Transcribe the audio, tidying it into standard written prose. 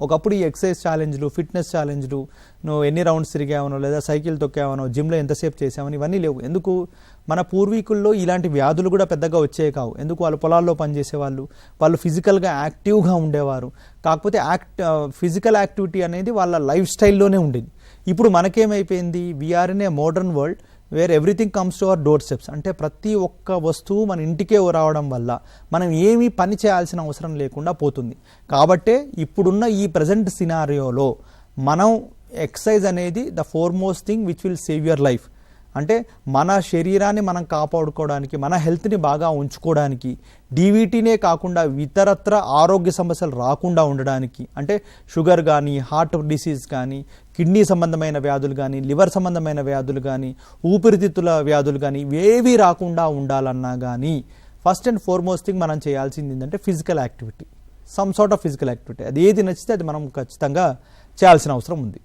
ఒకప్పుడు ఈ exercise ఛాలెంజ్లు, fitness ఛాలెంజ్లు, నువ్వు ఎన్ని రౌండ్స్ తిరిగావనో లేదా సైకిల్ తొక్కావనో, జిమ్లో ఎంతసేపు చేసావని ఇవన్నీ లేవు. ఎందుకు? మన పూర్వీకుల్లో ఇలాంటి వ్యాధులు కూడా పెద్దగా వచ్చేవి కావు. ఎందుకు? వాళ్ళు పొలాల్లో పనిచేసేవాళ్ళు, వాళ్ళు ఫిజికల్గా యాక్టివ్గా ఉండేవారు. కాకపోతే ఫిజికల్ యాక్టివిటీ అనేది వాళ్ళ లైఫ్ స్టైల్లోనే ఉండేది. ఇప్పుడు మనకేమైపోయింది? We're in a modern world where everything comes to our doorsteps. అంటే ప్రతి ఒక్క వస్తువు మన ఇంటికే రావడం వల్ల మనం ఏమీ పని చేయాల్సిన అవసరం లేకుండా పోతుంది. కాబట్టే ఇప్పుడున్న ఈ ప్రజెంట్ సినారియోలో మనం ఎక్సర్సైజ్ అనేది the foremost thing which will save your life. అంటే మన శరీరాన్ని మనం కాపాడుకోవడానికి, మన హెల్త్ని బాగా ఉంచుకోవడానికి, డీవీటీనే కాకుండా ఇతరత్ర ఆరోగ్య సమస్యలు రాకుండా ఉండడానికి, అంటే షుగర్ కానీ, హార్ట్ డిసీజ్ కానీ, కిడ్నీ సంబంధమైన వ్యాధులు కానీ, లివర్ సంబంధమైన వ్యాధులు కానీ, ఊపిరితిత్తుల వ్యాధులు కానీ ఇవేవి రాకుండా ఉండాలన్నా కానీ ఫస్ట్ అండ్ ఫార్మోస్ట్ థింగ్ మనం చేయాల్సింది ఏంటంటే physical activity, some sort of physical activity. అది ఏది నచ్చితే అది మనం ఖచ్చితంగా చేయాల్సిన అవసరం ఉంది.